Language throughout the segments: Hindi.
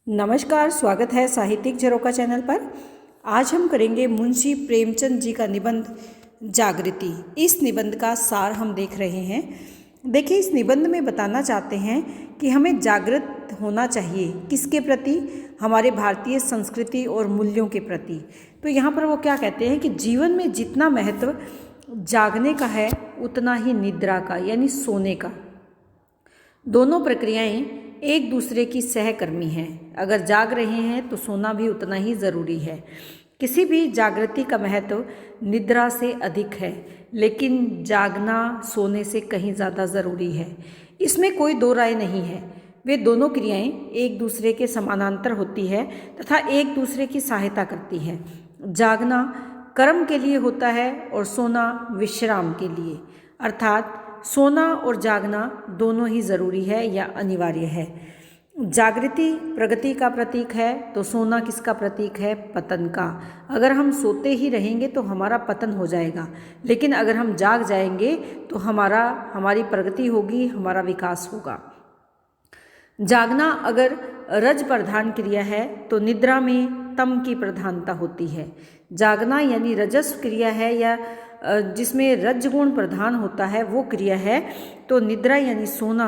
नमस्कार, स्वागत है साहित्यिक झरोखा चैनल पर। आज हम करेंगे मुंशी प्रेमचंद जी का निबंध जागृति। इस निबंध का सार हम देख रहे हैं। देखिए, इस निबंध में बताना चाहते हैं कि हमें जागृत होना चाहिए किसके प्रति, हमारे भारतीय संस्कृति और मूल्यों के प्रति। तो यहाँ पर वो क्या कहते हैं कि जीवन में जितना महत्व जागने का है उतना ही निद्रा का यानी सोने का। दोनों प्रक्रियाएं एक दूसरे की सहकर्मी हैं। अगर जाग रहे हैं तो सोना भी उतना ही ज़रूरी है। किसी भी जागृति का महत्व निद्रा से अधिक है, लेकिन जागना सोने से कहीं ज़्यादा ज़रूरी है। इसमें कोई दो राय नहीं है। वे दोनों क्रियाएं एक दूसरे के समानांतर होती है तथा एक दूसरे की सहायता करती है। जागना कर्म के लिए होता है और सोना विश्राम के लिए, अर्थात सोना और जागना दोनों ही ज़रूरी है या अनिवार्य है। जागृति प्रगति का प्रतीक है तो सोना किसका प्रतीक है? पतन का। अगर हम सोते ही रहेंगे तो हमारा पतन हो जाएगा, लेकिन अगर हम जाग जाएंगे तो हमारी प्रगति होगी, हमारा विकास होगा। जागना अगर रज प्रधान क्रिया है तो निद्रा में तम की प्रधानता होती है। जागना यानी रजस क्रिया है या जिसमें रजगुण प्रधान होता है वो क्रिया है, तो निद्रा यानी सोना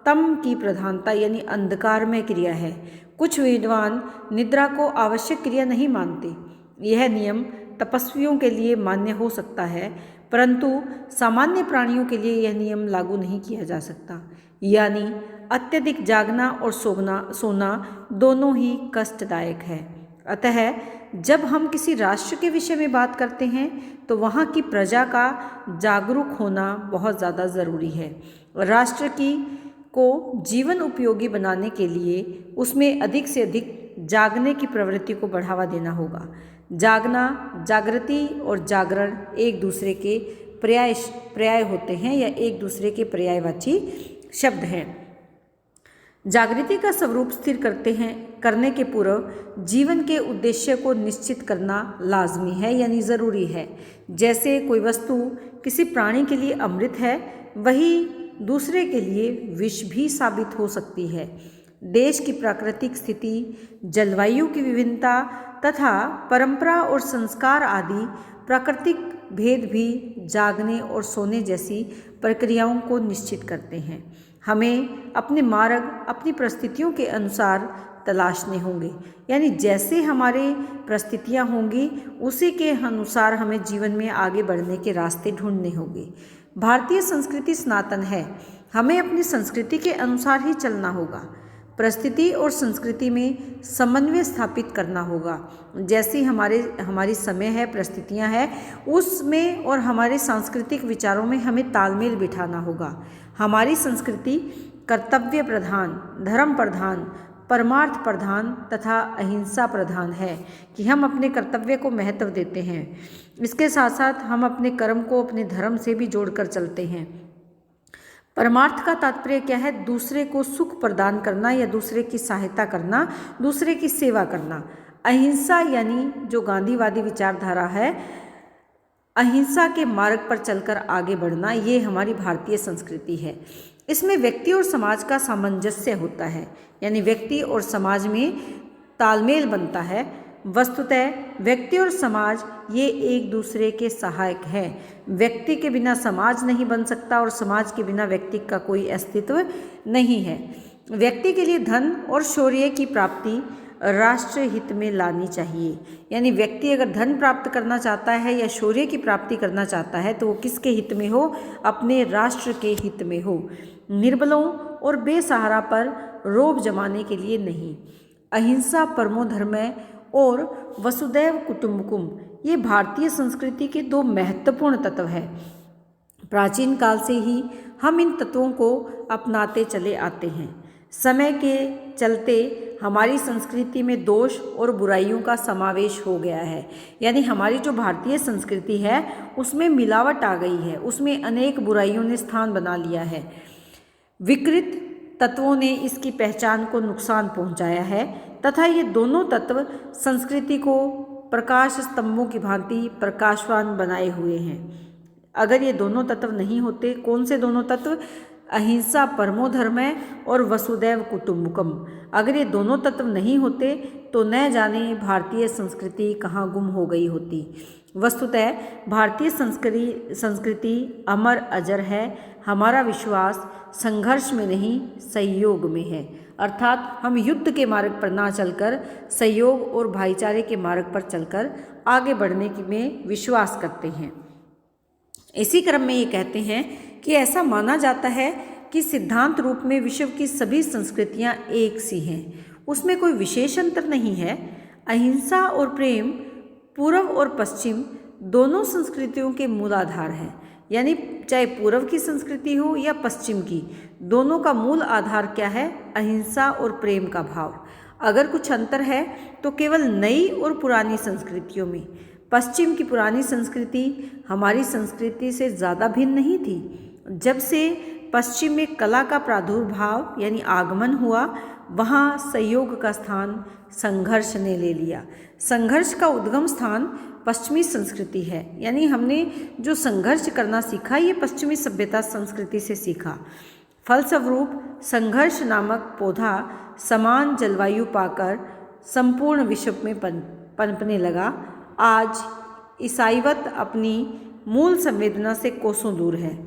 तम की प्रधानता यानी अंधकार में क्रिया है। कुछ विद्वान निद्रा को आवश्यक क्रिया नहीं मानते। यह नियम तपस्वियों के लिए मान्य हो सकता है, परंतु सामान्य प्राणियों के लिए यह नियम लागू नहीं किया जा सकता। यानी अत्यधिक जागना और सोना दोनों ही कष्टदायक है। अतः जब हम किसी राष्ट्र के विषय में बात करते हैं तो वहाँ की प्रजा का जागरूक होना बहुत ज़्यादा ज़रूरी है। राष्ट्र को जीवन उपयोगी बनाने के लिए उसमें अधिक से अधिक जागने की प्रवृत्ति को बढ़ावा देना होगा। जागना, जागृति और जागरण एक दूसरे के पर्याय होते हैं या एक दूसरे के पर्यायवाची शब्द हैं। जागृति का स्वरूप स्थिर करने के पूर्व जीवन के उद्देश्य को निश्चित करना लाजमी है यानी ज़रूरी है। जैसे कोई वस्तु किसी प्राणी के लिए अमृत है, वही दूसरे के लिए विष भी साबित हो सकती है। देश की प्राकृतिक स्थिति, जलवायु की विभिन्नता तथा परंपरा और संस्कार आदि प्राकृतिक भेद भी जागने और सोने जैसी प्रक्रियाओं को निश्चित करते हैं। हमें अपने मार्ग अपनी परिस्थितियों के अनुसार तलाशने होंगे, यानी जैसे हमारे परिस्थितियाँ होंगी उसी के अनुसार हमें जीवन में आगे बढ़ने के रास्ते ढूंढने होंगे। भारतीय संस्कृति सनातन है, हमें अपनी संस्कृति के अनुसार ही चलना होगा। परिस्थिति और संस्कृति में समन्वय स्थापित करना होगा। जैसी हमारी समय है, परिस्थितियां हैं, उसमें और हमारे सांस्कृतिक विचारों में हमें तालमेल बिठाना होगा। हमारी संस्कृति कर्तव्य प्रधान, धर्म प्रधान, परमार्थ प्रधान तथा अहिंसा प्रधान है कि हम अपने कर्तव्य को महत्व देते हैं। इसके साथ साथ हम अपने कर्म को अपने धर्म से भी जोड़कर चलते हैं। परमार्थ का तात्पर्य क्या है? दूसरे को सुख प्रदान करना या दूसरे की सहायता करना, दूसरे की सेवा करना। अहिंसा यानी जो गांधीवादी विचारधारा है, अहिंसा के मार्ग पर चलकर आगे बढ़ना, ये हमारी भारतीय संस्कृति है। इसमें व्यक्ति और समाज का सामंजस्य होता है, यानी व्यक्ति और समाज में तालमेल बनता है। वस्तुतः व्यक्ति और समाज ये एक दूसरे के सहायक हैं। व्यक्ति के बिना समाज नहीं बन सकता और समाज के बिना व्यक्ति का कोई अस्तित्व नहीं है। व्यक्ति के लिए धन और शौर्य की प्राप्ति राष्ट्र हित में लानी चाहिए, यानी व्यक्ति अगर धन प्राप्त करना चाहता है या शौर्य की प्राप्ति करना चाहता है तो वो किसके हित में हो? अपने राष्ट्र के हित में हो। निर्बलों और बेसहारा पर रोब जमाने के लिए नहीं। अहिंसा परमो धर्मः और वसुदैव कुटुंबकम, ये भारतीय संस्कृति के दो महत्वपूर्ण तत्व हैं। प्राचीन काल से ही हम इन तत्वों को अपनाते चले आते हैं। समय के चलते हमारी संस्कृति में दोष और बुराइयों का समावेश हो गया है, यानी हमारी जो भारतीय संस्कृति है उसमें मिलावट आ गई है, उसमें अनेक बुराइयों ने स्थान बना लिया है। विकृत तत्वों ने इसकी पहचान को नुकसान पहुंचाया है तथा ये दोनों तत्व संस्कृति को प्रकाश स्तंभों की भांति प्रकाशवान बनाए हुए हैं। अगर ये दोनों तत्व नहीं होते, कौन से दोनों तत्व? अहिंसा परमो धर्म है और वसुदैव कुटुंबकम। अगर ये दोनों तत्व नहीं होते तो न जाने भारतीय संस्कृति कहाँ गुम हो गई होती। वस्तुतः भारतीय संस्कृति अमर अजर है। हमारा विश्वास संघर्ष में नहीं सहयोग में है, अर्थात हम युद्ध के मार्ग पर ना चलकर सहयोग और भाईचारे के मार्ग पर चलकर आगे बढ़ने में विश्वास करते हैं। इसी क्रम में ये कहते हैं कि ऐसा माना जाता है कि सिद्धांत रूप में विश्व की सभी संस्कृतियां एक सी हैं, उसमें कोई विशेष अंतर नहीं है। अहिंसा और प्रेम पूर्व और पश्चिम दोनों संस्कृतियों के मूलाधार हैं, यानी चाहे पूर्व की संस्कृति हो या पश्चिम की, दोनों का मूल आधार क्या है? अहिंसा और प्रेम का भाव। अगर कुछ अंतर है तो केवल नई और पुरानी संस्कृतियों में। पश्चिम की पुरानी संस्कृति हमारी संस्कृति से ज़्यादा भिन्न नहीं थी। जब से पश्चिम में कला का प्रादुर्भाव यानी आगमन हुआ, वहाँ सहयोग का स्थान संघर्ष ने ले लिया। संघर्ष का उद्गम स्थान पश्चिमी संस्कृति है, यानी हमने जो संघर्ष करना सीखा ये पश्चिमी सभ्यता संस्कृति से सीखा। फलस्वरूप संघर्ष नामक पौधा समान जलवायु पाकर संपूर्ण विश्व में पनपने लगा। आज ईसाईवत अपनी मूल संवेदना से कोसों दूर है।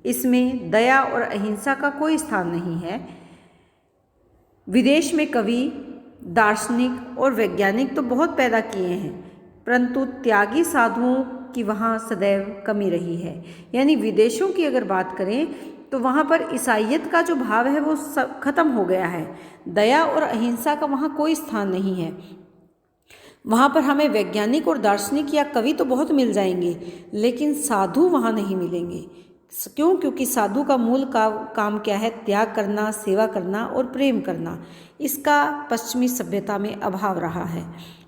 इसमें दया और अहिंसा का कोई स्थान नहीं है। विदेश में कवि, दार्शनिक और वैज्ञानिक तो बहुत पैदा किए हैं, परंतु त्यागी साधुओं की वहाँ सदैव कमी रही है। यानी विदेशों की अगर बात करें तो वहाँ पर ईसाइयत का जो भाव है वो खत्म हो गया है। दया और अहिंसा का वहाँ कोई स्थान नहीं है। वहाँ पर हमें वैज्ञानिक और दार्शनिक या कवि तो बहुत मिल जाएंगे, लेकिन साधु वहाँ नहीं मिलेंगे। क्यों? क्योंकि साधु का मूल काम क्या है? त्याग करना, सेवा करना और प्रेम करना। इसका पश्चिमी सभ्यता में अभाव रहा है।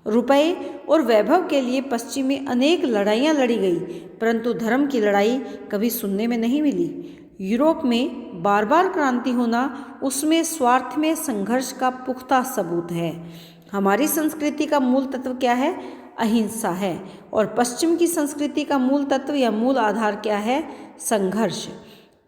रुपए और वैभव के लिए पश्चिम में अनेक लड़ाइयाँ लड़ी गई, परंतु धर्म की लड़ाई कभी सुनने में नहीं मिली। यूरोप में बार बार क्रांति होना उसमें स्वार्थ में संघर्ष का पुख्ता सबूत है। हमारी संस्कृति का मूल तत्व क्या है? अहिंसा है। और पश्चिम की संस्कृति का मूल तत्व या मूल आधार क्या है? संघर्ष।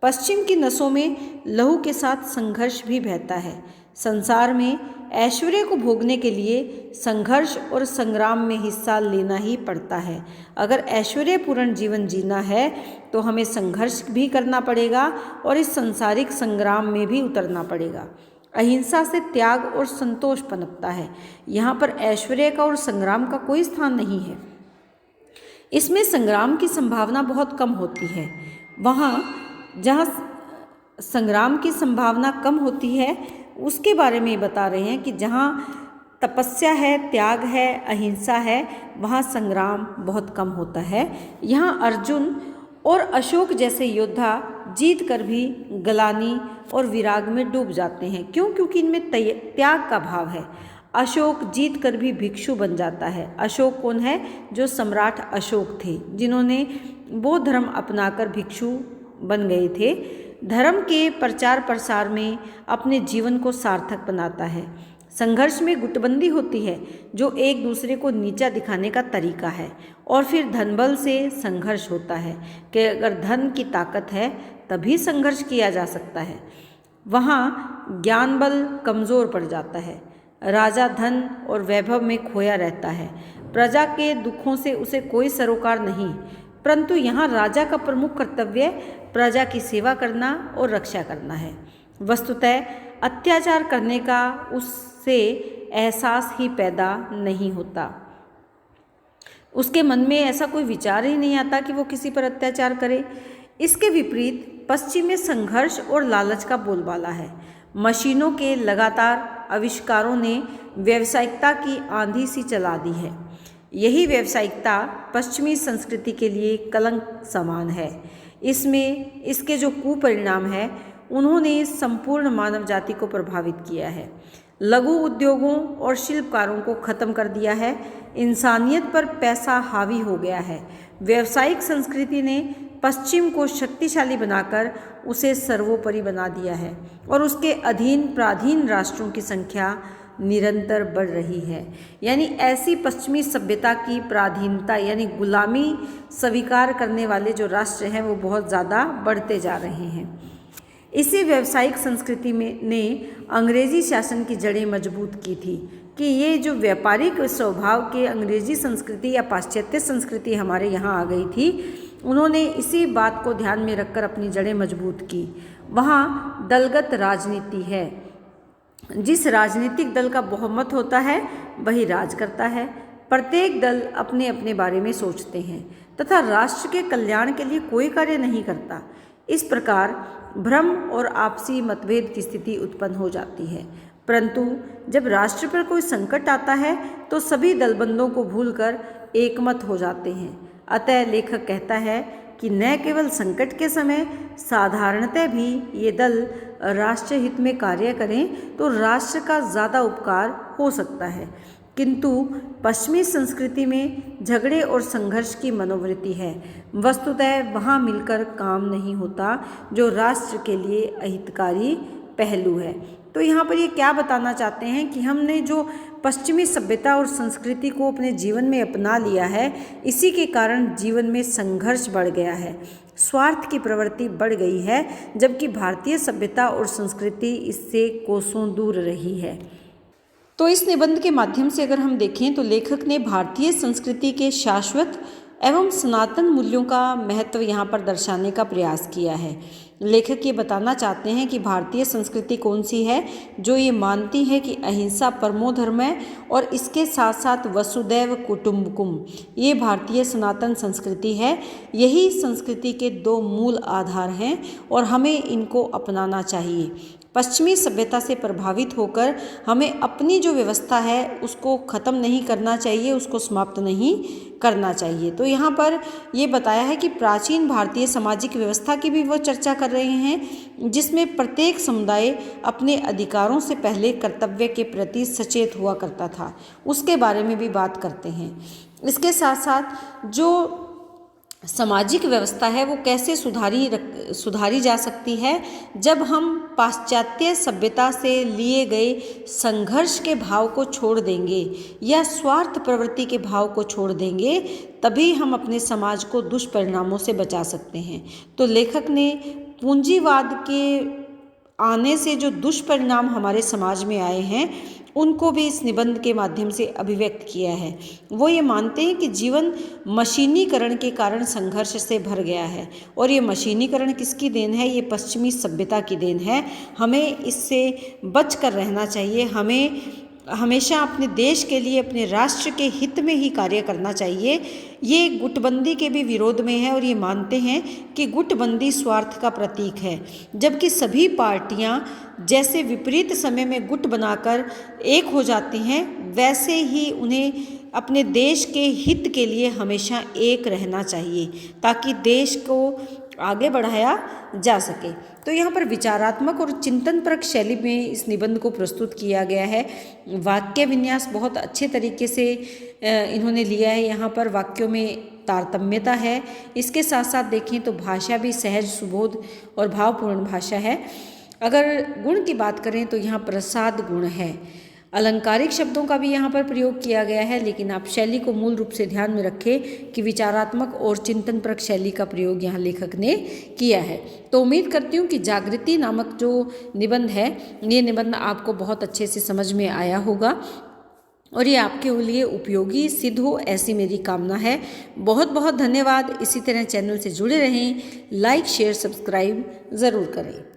पश्चिम की नसों में लहू के साथ संघर्ष भी बहता है। संसार में ऐश्वर्य को भोगने के लिए संघर्ष और संग्राम में हिस्सा लेना ही पड़ता है। अगर ऐश्वर्यपूर्ण जीवन जीना है तो हमें संघर्ष भी करना पड़ेगा और इस सांसारिक संग्राम में भी उतरना पड़ेगा। अहिंसा से त्याग और संतोष पनपता है। यहाँ पर ऐश्वर्य का और संग्राम का कोई स्थान नहीं है। इसमें संग्राम की संभावना बहुत कम होती है। वहाँ जहाँ संग्राम की संभावना कम होती है उसके बारे में बता रहे हैं कि जहाँ तपस्या है, त्याग है, अहिंसा है, वहाँ संग्राम बहुत कम होता है। यहाँ अर्जुन और अशोक जैसे योद्धा जीत कर भी गलानी और विराग में डूब जाते हैं। क्यों? क्योंकि इनमें त्याग का भाव है। अशोक जीत कर भी भिक्षु बन जाता है। अशोक कौन है? जो सम्राट अशोक थे, जिन्होंने बौद्ध धर्म अपनाकर भिक्षु बन गए थे। धर्म के प्रचार प्रसार में अपने जीवन को सार्थक बनाता है। संघर्ष में गुटबंदी होती है जो एक दूसरे को नीचा दिखाने का तरीका है, और फिर धनबल से संघर्ष होता है कि अगर धन की ताकत है तभी संघर्ष किया जा सकता है। वहाँ ज्ञान बल कमज़ोर पड़ जाता है। राजा धन और वैभव में खोया रहता है। प्रजा के दुखों से उसे कोई सरोकार नहीं, परंतु यहाँ राजा का प्रमुख कर्तव्य प्रजा की सेवा करना और रक्षा करना है। वस्तुतः अत्याचार करने का उससे एहसास ही पैदा नहीं होता। उसके मन में ऐसा कोई विचार ही नहीं आता कि वो किसी पर अत्याचार करे। इसके विपरीत पश्चिम में संघर्ष और लालच का बोलबाला है। मशीनों के लगातार आविष्कारों ने व्यावसायिकता की आंधी सी चला दी है। यही व्यावसायिकता पश्चिमी संस्कृति के लिए कलंक समान है। इसमें इसके जो कुपरिणाम है उन्होंने संपूर्ण मानव जाति को प्रभावित किया है। लघु उद्योगों और शिल्पकारों को खत्म कर दिया है। इंसानियत पर पैसा हावी हो गया है। व्यावसायिक संस्कृति ने पश्चिम को शक्तिशाली बनाकर उसे सर्वोपरि बना दिया है और उसके अधीन पराधीन राष्ट्रों की संख्या निरंतर बढ़ रही है। यानी ऐसी पश्चिमी सभ्यता की पराधीनता यानी गुलामी स्वीकार करने वाले जो राष्ट्र हैं वो बहुत ज़्यादा बढ़ते जा रहे हैं। इसी व्यावसायिक संस्कृति में ने अंग्रेजी शासन की जड़ें मजबूत की थी कि ये जो व्यापारिक स्वभाव के अंग्रेजी संस्कृति या पाश्चात्य संस्कृति हमारे यहाँ आ गई थी, उन्होंने इसी बात को ध्यान में रखकर अपनी जड़ें मजबूत की। वहाँ दलगत राजनीति है, जिस राजनीतिक दल का बहुमत होता है वही राज करता है। प्रत्येक दल अपने अपने बारे में सोचते हैं तथा राष्ट्र के कल्याण के लिए कोई कार्य नहीं करता। इस प्रकार भ्रम और आपसी मतभेद की स्थिति उत्पन्न हो जाती है। परंतु जब राष्ट्र पर कोई संकट आता है तो सभी दलबंधों को भूलकर एकमत हो जाते हैं। अतः लेखक कहता है कि न केवल संकट के समय साधारणतः भी ये दल राष्ट्र हित में कार्य करें तो राष्ट्र का ज़्यादा उपकार हो सकता है, किंतु पश्चिमी संस्कृति में झगड़े और संघर्ष की मनोवृत्ति है। वस्तुतः वहाँ मिलकर काम नहीं होता, जो राष्ट्र के लिए अहितकारी पहलू है। तो यहाँ पर ये क्या बताना चाहते हैं कि हमने जो पश्चिमी सभ्यता और संस्कृति को अपने जीवन में अपना लिया है, इसी के कारण जीवन में संघर्ष बढ़ गया है, स्वार्थ की प्रवृत्ति बढ़ गई है, जबकि भारतीय सभ्यता और संस्कृति इससे कोसों दूर रही है। तो इस निबंध के माध्यम से अगर हम देखें तो लेखक ने भारतीय संस्कृति के शाश्वत एवं सनातन मूल्यों का महत्व यहाँ पर दर्शाने का प्रयास किया है। लेखक ये बताना चाहते हैं कि भारतीय संस्कृति कौन सी है, जो ये मानती है कि अहिंसा परमो धर्म है और इसके साथ साथ वसुदैव कुटुंबकम, ये भारतीय सनातन संस्कृति है। यही संस्कृति के दो मूल आधार हैं और हमें इनको अपनाना चाहिए। पश्चिमी सभ्यता से प्रभावित होकर हमें अपनी जो व्यवस्था है उसको ख़त्म नहीं करना चाहिए, उसको समाप्त नहीं करना चाहिए। तो यहाँ पर ये बताया है कि प्राचीन भारतीय सामाजिक व्यवस्था की भी वो चर्चा कर रहे हैं, जिसमें प्रत्येक समुदाय अपने अधिकारों से पहले कर्तव्य के प्रति सचेत हुआ करता था, उसके बारे में भी बात करते हैं। इसके साथ साथ जो सामाजिक व्यवस्था है वो कैसे सुधारी जा सकती है, जब हम पाश्चात्य सभ्यता से लिए गए संघर्ष के भाव को छोड़ देंगे या स्वार्थ प्रवृत्ति के भाव को छोड़ देंगे, तभी हम अपने समाज को दुष्परिणामों से बचा सकते हैं। तो लेखक ने पूंजीवाद के आने से जो दुष्परिणाम हमारे समाज में आए हैं उनको भी इस निबंध के माध्यम से अभिव्यक्त किया है। वो ये मानते हैं कि जीवन मशीनीकरण के कारण संघर्ष से भर गया है और ये मशीनीकरण किसकी देन है? ये पश्चिमी सभ्यता की देन है। हमें इससे बच कर रहना चाहिए। हमें हमेशा अपने देश के लिए, अपने राष्ट्र के हित में ही कार्य करना चाहिए। ये गुटबंदी के भी विरोध में है और ये मानते हैं कि गुटबंदी स्वार्थ का प्रतीक है, जबकि सभी पार्टियां जैसे विपरीत समय में गुट बनाकर एक हो जाती हैं, वैसे ही उन्हें अपने देश के हित के लिए हमेशा एक रहना चाहिए ताकि देश को आगे बढ़ाया जा सके। तो यहाँ पर विचारात्मक और चिंतनपरक शैली में इस निबंध को प्रस्तुत किया गया है। वाक्य विन्यास बहुत अच्छे तरीके से इन्होंने लिया है। यहाँ पर वाक्यों में तारतम्यता है। इसके साथ साथ देखें तो भाषा भी सहज, सुबोध और भावपूर्ण भाषा है। अगर गुण की बात करें तो यहाँ प्रसाद गुण है। अलंकारिक शब्दों का भी यहाँ पर प्रयोग किया गया है, लेकिन आप शैली को मूल रूप से ध्यान में रखें कि विचारात्मक और चिंतनपरक शैली का प्रयोग यहाँ लेखक ने किया है। तो उम्मीद करती हूँ कि जागृति नामक जो निबंध है, ये निबंध आपको बहुत अच्छे से समझ में आया होगा और ये आपके लिए उपयोगी सिद्ध हो, ऐसी मेरी कामना है। बहुत बहुत धन्यवाद। इसी तरह चैनल से जुड़े रहें, लाइक शेयर सब्सक्राइब ज़रूर करें।